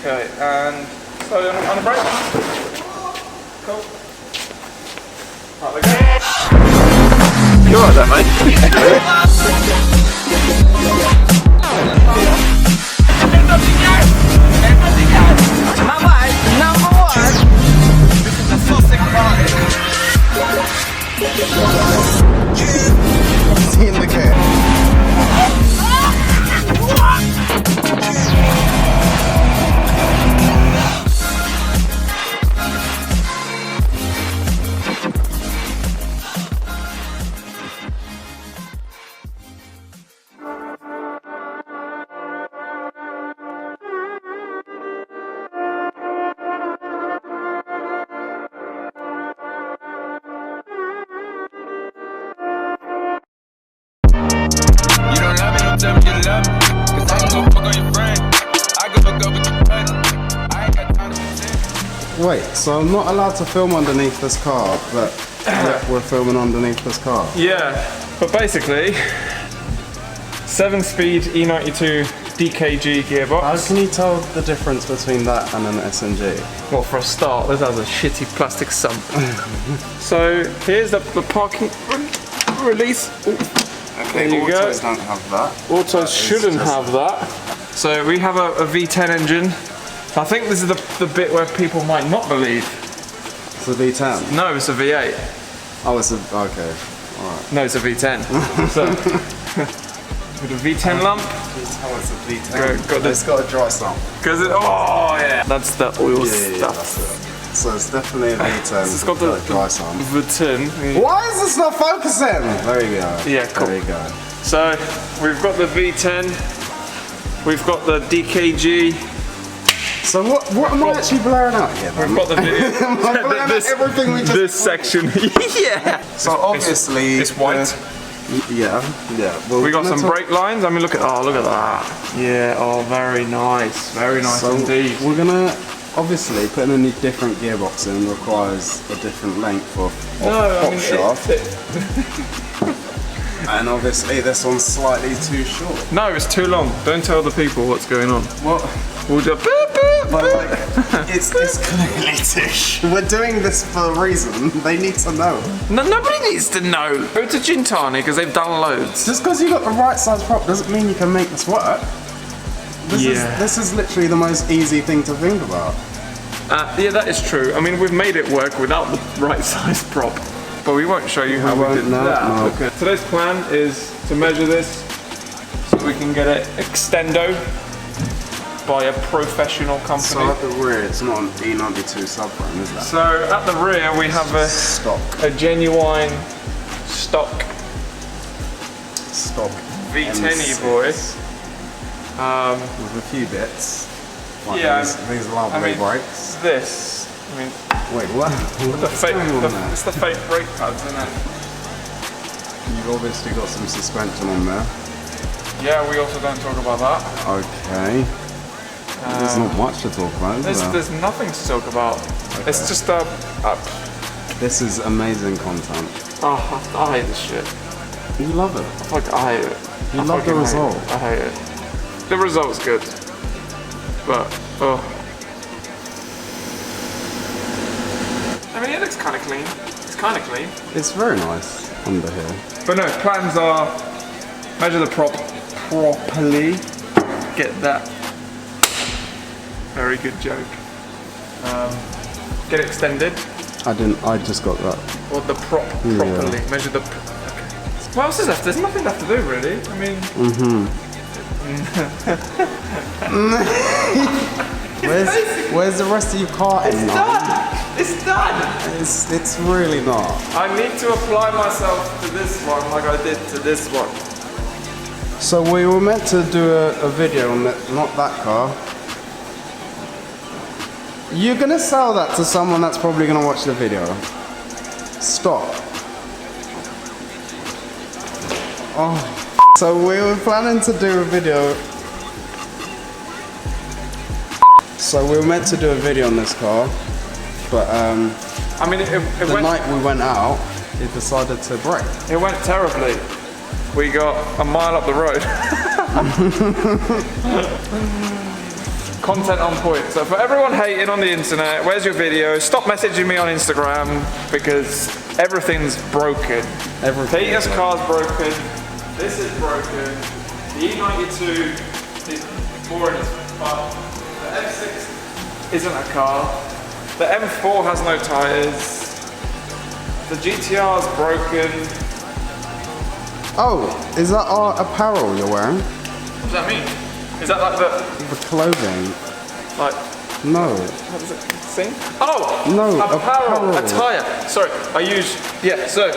Okay, and slowly on the brake. Cool. Right, we go. You're alright there, My wife, number one. This is a sausage party. See in the car. Tell me you love me, cause I ain't gon' fuck on your friend. I can hook up with your buddy. I ain't got time to pretend. Wait, so I'm not allowed to film underneath this car, but we're filming underneath this car. Yeah, but basically, 7-speed E92 DKG gearbox. How can you tell the difference between that and an SMG? Well, for a start, this has a shitty plastic sump. So here's the parking release. Okay, there you go. Autos don't have that. Autos shouldn't have that. So we have a V10 engine. I think this is the bit where people might not believe. It's a V10? No, it's a V8. Oh, it's a, okay, alright. No, it's a V10. So, with a V10 lump. Oh, it's a V10. It's got a dry sump. Because oh yeah, that's the oil stuff. That's it. So it's definitely a V10. It's got the dry sump. V10. Why is this not focusing? There you go. Yeah, cool. There you go. So we've got the V10. We've got the DKG. So what am I actually blurring out here? We've got the video. Everything we just this section. Yeah. So obviously it's white. Yeah. Well, We got some brake lines. I mean, look at that. Yeah. Oh, very nice. Very nice so indeed. We're gonna obviously putting a different gearbox in requires a different length of hot shaft. And obviously this one's slightly too short. No, it's too long. Don't tell the people what's going on. What? We'll do But like, it's clearly too short. We're doing this for a reason. They need to know. No, nobody needs to know. Go to Gintani because they've done loads. Just because you got the right size prop doesn't mean you can make this work. This is literally the most easy thing to think about. Yeah, that is true. I mean, we've made it work without the right size prop, but we won't show you how we did that. No. Okay. Today's plan is to measure this so we can get it extendo by a professional company. So at the rear, it's not an E92 subframe, is that? So at the rear, we have a genuine stock V10 boy. With a few bits. Like Yeah, these lovely brakes. This. I mean, wait, what? It's the fake brake pads, isn't it? You've obviously got some suspension on there. Yeah, we also don't talk about that. Okay. There's not much to talk about, is there? There's nothing to talk about. Okay. It's just This is amazing content. oh, I hate this shit. You love it. I hate it. You love the result. I hate it. The result's good, but I mean, it looks kind of clean. It's kind of clean. It's very nice under here. But no, plans are measure the prop properly. Get that. Very good joke. Get it extended. I just got that. Or the prop properly. Measure the. Okay. What else is left? There's nothing left to do, really. I mean. Where's the rest of your car? It's done. It's done. It's really not. I need to apply myself to this one like I did to this one. So we were meant to do a video on that, not that car. You're gonna sell that to someone that's probably gonna watch the video. Stop. Oh. So we were planning to do a video. So we were meant to do a video on this car, but I mean, the night we went out, it decided to break. It went terribly. We got a mile up the road. Content on point. So for everyone hating on the internet, where's your video? Stop messaging me on Instagram because everything's broken. Peter's car's broken. This is broken. The E92 is boring as fuck. The F6 isn't a car. The M4 has no tyres. The GTR's broken. Oh, is that our apparel you're wearing? What does that mean? Is that like the clothing? like? No. What does it sing? Oh, no, apparel, attire. Sorry, I use So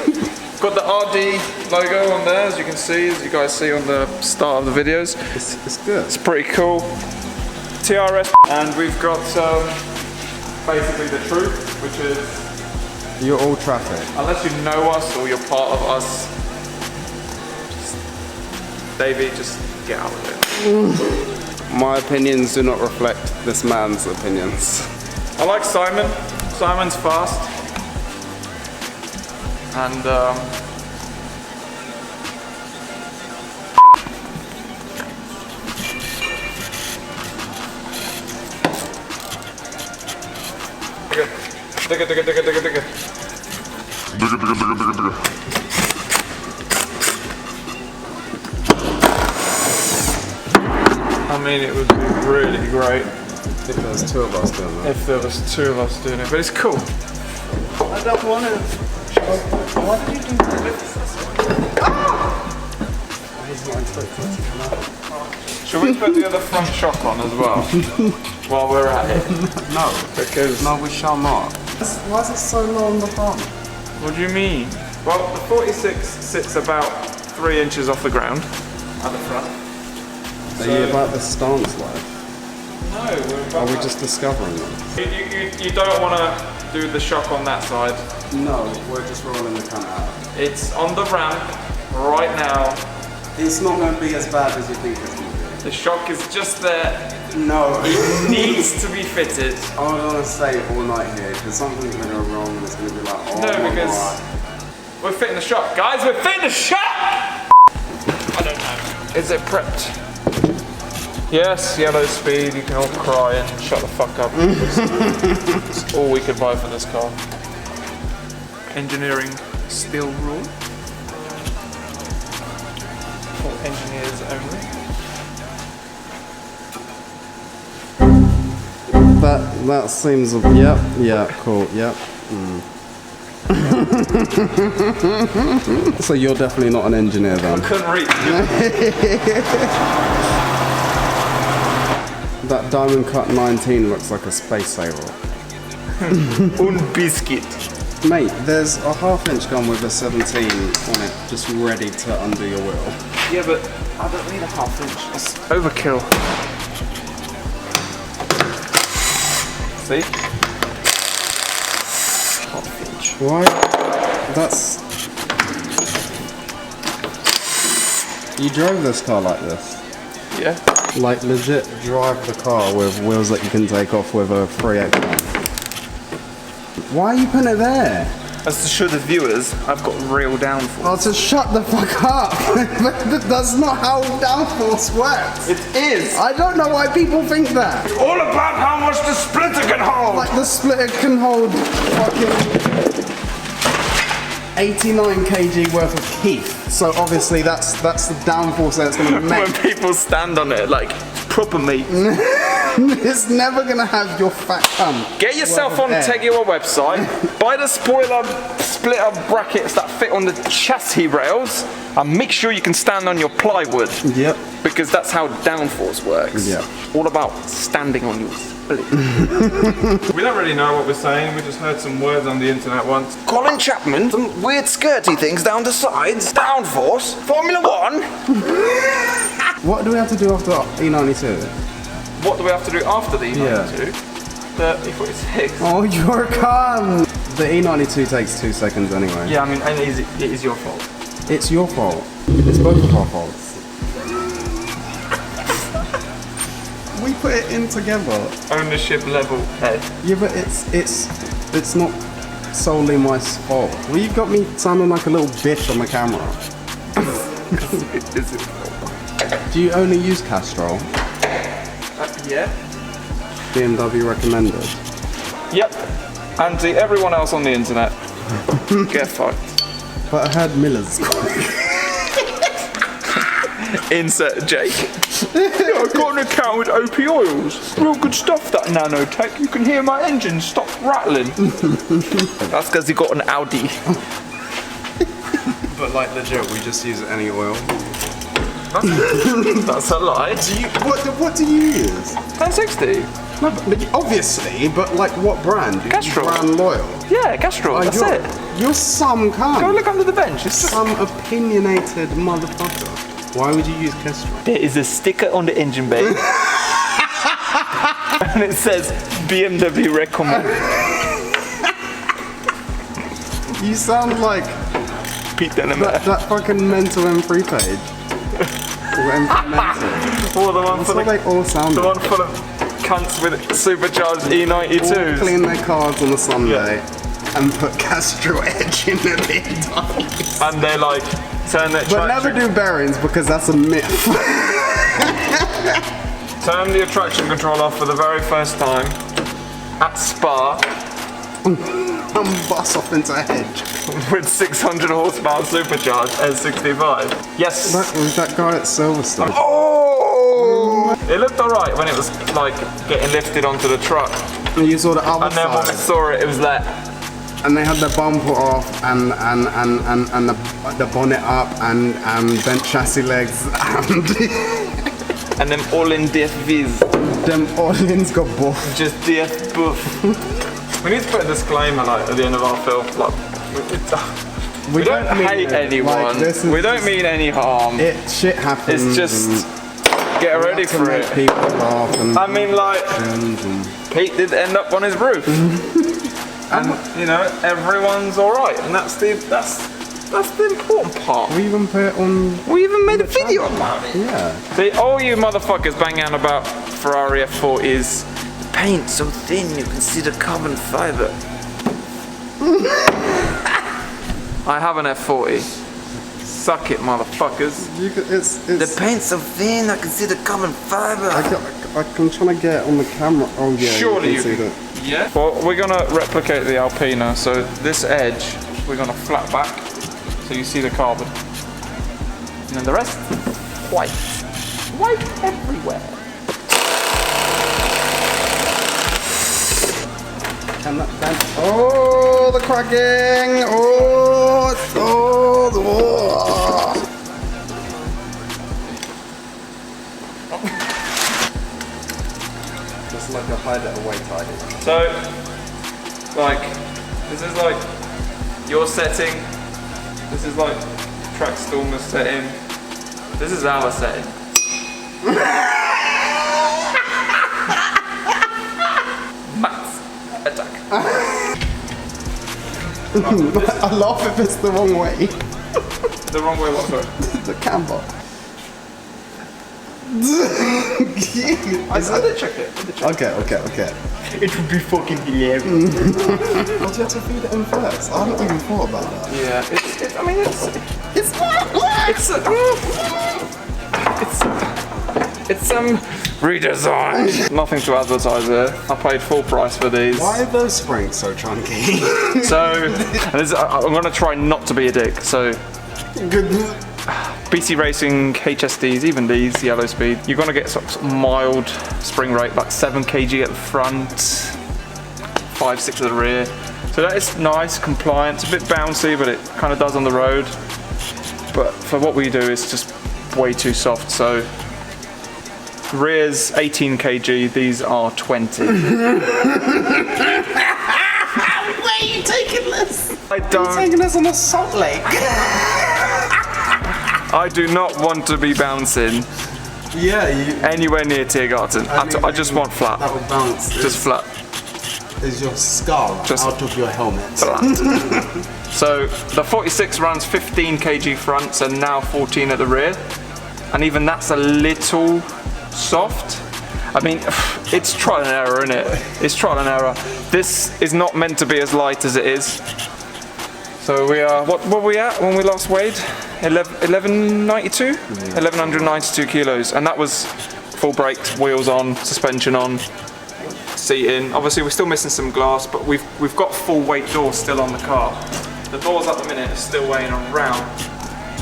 we've got the RD logo on there, as you can see, as you guys see on the start of the videos. It's good. It's pretty cool. TRS, and we've got basically the truth, which is You're all traffic. unless you know us or you're part of us, Davey, just get out of it. My opinions do not reflect this man's opinions. I like Simon. Simon's fast. And digga. I mean, it would be really great If there was two of us doing that. if there was two of us doing it, but it's cool. I don't want to. Why did you do Should we put the other front shock on as well while we're at it? No. Because No, we shall not. Why is it so low on the front? what do you mean? Well, the 46 sits about 3 inches off the ground at the front. Are you about the stance life? No, we're about Are we that. just discovering them? You don't want to do the shock on that side. No, we're just rolling the cunt out. It's on the ramp right now. It's not going to be as bad as you think it's going to be. The shock is just there. No. It needs to be fitted. I don't want to stay all night here because something's going to go wrong and it's going to be like, oh No, my because God. we're fitting the shock. Guys, we're fitting the shock! I don't know. Is it prepped? Yes, yellow speed, you can all cry and shut the fuck up. It's all we could buy for this car. Engineering steel rule. For engineers only. That seems, yep, yeah, cool, yep. So you're definitely not an engineer I then? couldn't reach. That Diamond Cut 19 looks like a space saver. Un biscuit. Mate, there's a half-inch gun with a 17 on it, just ready to undo your wheel. Yeah, but I don't need a half inch. It's overkill. See? Half inch. Why? That's... You drove this car like this? Yeah. Like legit drive the car with wheels that you can take off with a 3/8. Why are you putting it there? As to show the viewers, I've got real downforce. Oh, to shut the fuck up! That's not how downforce works. It is! I don't know why people think that. All about how much the splitter can hold! Like the splitter can hold fucking 89 kg worth of keef. So obviously that's the downforce that it's gonna make. When people stand on it, like, proper meat. It's never gonna have your fat cunt. Get yourself worth on of air. Teguo website, buy the spoiler splitter brackets that fit on the chassis rails, and make sure you can stand on your plywood. Yep. Because that's how downforce works. Yeah. All about standing on your split. We don't really know what we're saying, we just heard some words on the internet once. Colin Chapman, some weird skirty things down the sides, downforce, Formula 1. What do we have to do after E92? What do we have to do after the E92? The E46. Oh, you're a cunt! The E92 takes 2 seconds anyway. Yeah, I mean, and it is your fault. It's your fault. It's both of our faults. We put it in together. Ownership level head. Yeah, but it's not solely my fault. Well, you've got me sounding like a little bitch on the camera. It is your fault. Do you only use Castrol? Yeah. BMW recommended. Yep. And to everyone else on the internet, get fucked. But I heard Miller's. Insert Jake. Yeah, I've got an account with OP Oils. Real good stuff, that nanotech. You can hear my engine stop rattling. That's because he got an Audi. But like legit, we just use any oil. That's a lie. What do you use? 1060. No, but obviously, but like what brand? Castrol. Brand loyal. Yeah, Castrol. That's it. You're some kind. Go look under the bench. It's just... Some opinionated motherfucker. Why would you use Castrol? There is a sticker on the engine bay. And it says BMW recommend. You sound like Pete Denemer. that fucking mental M3 page. Or M3 mental. Or the one That's for what they all sound the like. one full of cunts with supercharged E92s. All clean their cars on a Sunday and put Castrol edge in the lid. And they're like, turn that But never do bearings because that's a myth. Turn the traction control off for the very first time at Spa And bust off into a hedge. with 600 horsepower supercharged S65. Yes. That was that guy at Silverstone. Oh! It looked alright when it was like getting lifted onto the truck. And you saw the other And then when we side. saw it, it was like, And they had the bumper off and the bonnet up and bent chassis legs and them all in DFVs. them all-ins got buff. Just DF buff. We need to put a disclaimer like at the end of our film. Like, we don't mean hate it. anyone. Like, this is we don't just- mean any harm. Shit happens. It's just get and ready to for make it. people laugh and I mean, like, and Pete did end up on his roof, and you know everyone's all right, and that's the important part. we even put it on. We even made a video about it. Yeah. See, all you motherfuckers bang on about Ferrari F40s. The paint so thin you can see the carbon fiber. I have an F40. Suck it, motherfuckers. It's The paint's so thin I can see the carbon fiber. I'm trying to get it on the camera. Oh yeah. Surely you can see can. that. Yeah. Well, we're gonna replicate the Alpina. So this edge, we're gonna flat back, so you see the carbon, and then the rest, white, white everywhere. And that, oh, the cracking! Oh. Just like a hider away tidy. So, like, this is like your setting. This is like track Stormer's setting. This is our setting. Max attack. I laugh if it's the wrong way. The wrong way, what? Sorry. The camber. I did check it. Okay. It would be fucking hilarious. Well, do you have to feed it in first? I haven't even thought about that. Yeah, it's redesign. Nothing to advertise here. I paid full price for these. Why are those springs so chunky? So, I'm gonna try not to be a dick. So, BC Racing HSDs, even these, yellow speed, you're gonna get sort of mild spring rate, like 7 kg at the front, 5, 6 at the rear. So that is nice, compliant. It's a bit bouncy, but it kind of does on the road. But for what we do, it's just way too soft. So rear's 18 kg, these are 20. Where are you taking this? I You're don't. taking this on a salt lake. I do not want to be bouncing Yeah, you. anywhere near Tiergarten. I just want flat. That would bounce. Just flat. Is your skull Just out of your helmet? Flat. So the 46 runs 15 kg front, so now 14 at the rear. And even that's a little soft. I mean, it's trial and error, isn't it? It's trial and error. This is not meant to be as light as it is. So we are, what were we at when we last weighed? 1192? 1192 kilos. And that was full brakes, wheels on, suspension on, seating. Obviously we're still missing some glass, but we've got full weight doors still on the car. The doors at the minute are still weighing around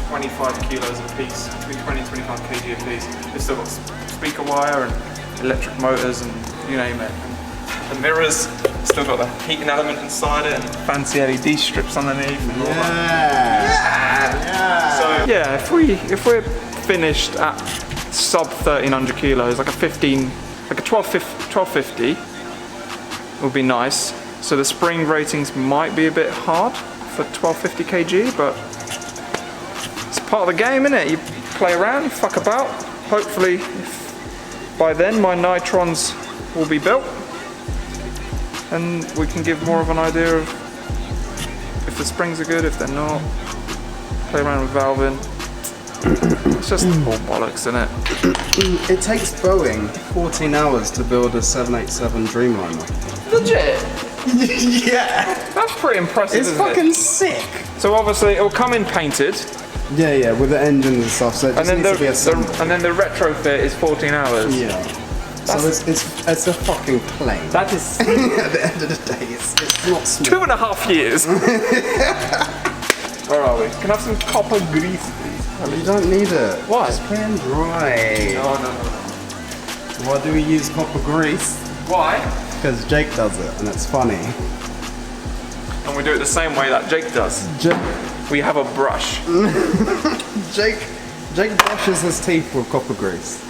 25 kilos a piece, between 20 and 25 kg a piece. They've still got speaker wire and electric motors and you name it. And the mirrors still got the heating element inside it and fancy LED strips underneath. And all that. So yeah, if we're finished at sub 1300 kilos, like a 1250 would be nice. So the spring ratings might be a bit hard for 1250 kg, but it's part of the game, isn't it? You play around, you fuck about. Hopefully, by then my nitrons will be built, and we can give more of an idea of if the springs are good, if they're not. Play around with valving. It's just all bollocks, isn't it? It takes Boeing 14 hours to build a 787 Dreamliner. Legit? Yeah. That's pretty impressive, It's isn't fucking it? sick. So obviously it'll come in painted, Yeah, with the engines and stuff, so it just needs to be assembled. and then the retrofit is 14 hours. Yeah. So it's a fucking plane. That is At the end of the day, it's not small. 2.5 years. Where are we? Can I have some copper grease, please? You don't need it. Why? It's plain dry. No. Why do we use copper grease? Why? Because Jake does it, and it's funny. And we do it the same way that Jake does. We have a brush. Jake brushes his teeth with copper grease.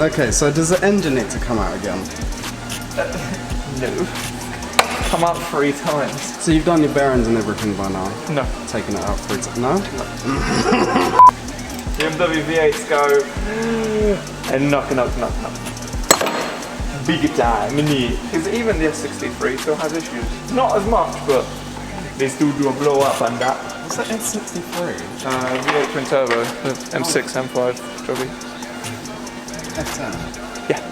Okay, so does the engine need to come out again? No. Come out 3 times. So you've done your bearings and everything by now? No. Taking it out 3 times? No? BMW V8s go and knock. Big time, because even the S63 still has issues. Not as much, but they still do a blow up and that. What's that S63? V8 twin turbo, M6, M5 jobby. F10? Yeah.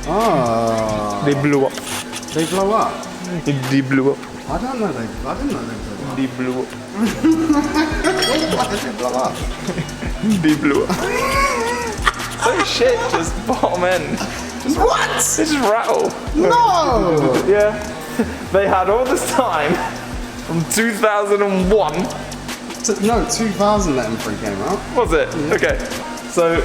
Oh. They blew up. They blow up? They blew up. I didn't know they blew up. They blew up. Why did they blow up? They blew up. Oh shit, just bottom end. What? They just rattle. No! Yeah. They had all this time from 2001. No, 2000 that M3 came out. Was it? Yeah. Okay. So,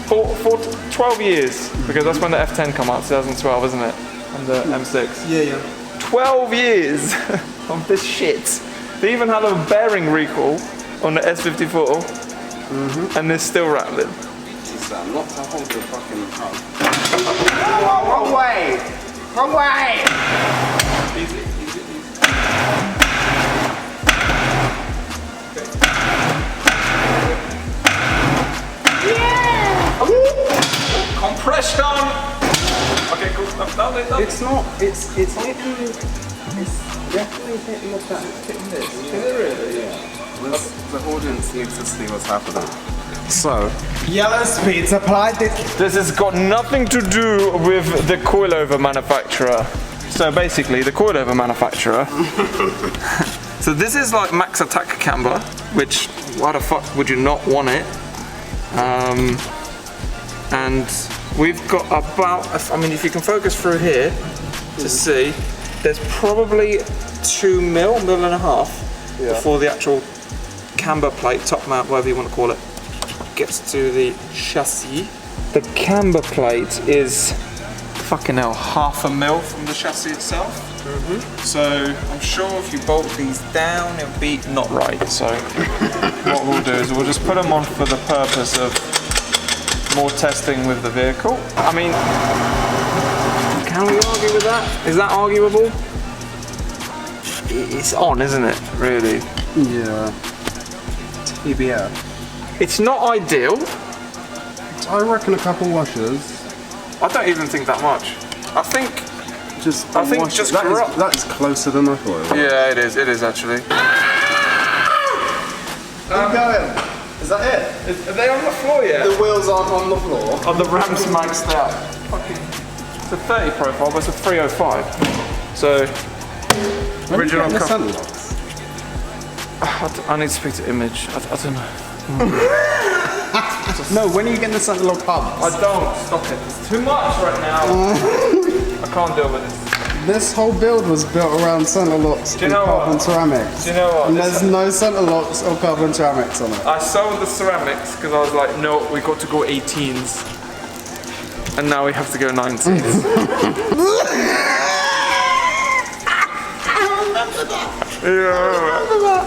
for 12 years, because that's when the F10 came out, 2012, isn't it? And the M6. Yeah. 12 years of this shit. They even had a bearing recall on the S54, and they're still rattling. Not to hold the fucking Wrong way! Wrong way! Easy. Compression! Okay, cool. No. It's not. It's definitely hitting the back. Hitting this. Is it really? Yeah. The audience needs to see what's happening. So, yellow speeds applied. This has got nothing to do with the coilover manufacturer. So basically, the coilover manufacturer. So this is like max attack camber, which why the fuck would you not want it? And we've got about, I mean, if you can focus through here to see, there's probably 2 mil and a half before the actual camber plate, top mount, whatever you want to call it, gets to the chassis. The camber plate is fucking hell, 0.5 mil from the chassis itself. So I'm sure if you bolt these down, it'll be not right. So what we'll do is we'll just put them on for the purpose of more testing with the vehicle. I mean, can we argue with that? Is that arguable? It's on, isn't it? Really? Yeah. TBF. It's not ideal. I reckon a couple washes. I don't even think that much. I think Just. I think just that is closer than I thought. yeah, it is. It is actually. Keep going. Is that it? Are they on the floor yet? The wheels aren't on the floor. Oh, the ram's maxed out. Fucking. It's a 30 profile, but it's a 305. So Original the car. centre locks? I need to speak to Image. I don't know. No, when are you getting the centre lock hubs? I don't. Stop it. It's too much right now. I can't deal with this. This whole build was built around centre locks Do you and know carbon what? ceramics. Do you know what? And This- there's no centre locks or carbon ceramics on it. I sold the ceramics because I was like, no, we got to go 18s. And now we have to go 19s. Yeah.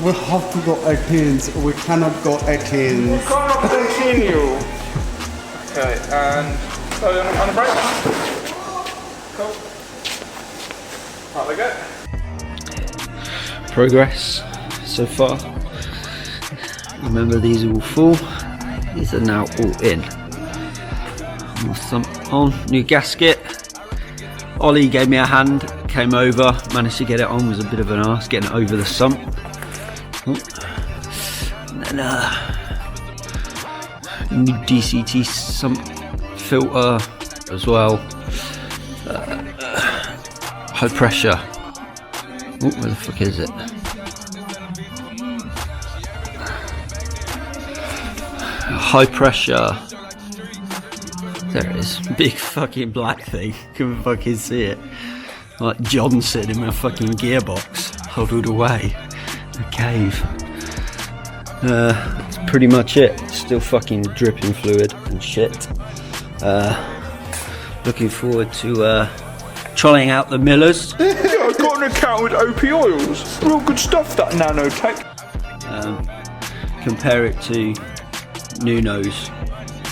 We have to go 18s. We cannot go 18s. Cannot continue. Okay, and so on the brake. Cool. Right, we go. Progress so far. Remember, these are all full. These are now all in. More sump on. New gasket. Ollie gave me a hand. Came over. Managed to get it on. Was a bit of an arse getting it over the sump. And then new DCT sump filter as well. High pressure. Oh, where the fuck is it? High pressure. There it is. Big fucking black thing. Couldn't fucking see it. Like Johnson in my fucking gearbox. Huddled away. A cave. That's pretty much it. Still fucking dripping fluid and shit. Looking forward to trying out the Millers. Yeah, I got an account with OP Oils. Real good stuff, that nanotech. Compare it to Nuno's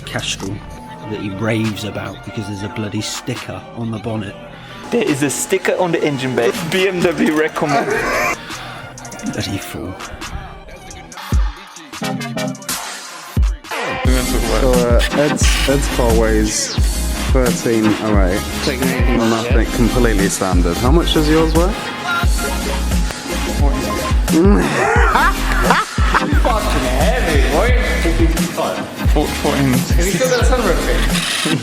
Castrol that he raves about because there's a bloody sticker on the bonnet. There is a sticker on the engine bay. BMW recommend. Bloody fool. So Ed's car weighs 1308. And I think completely standard. How much is yours worth? Fucking heavy, boy. 14. Have you still got a sunroof in?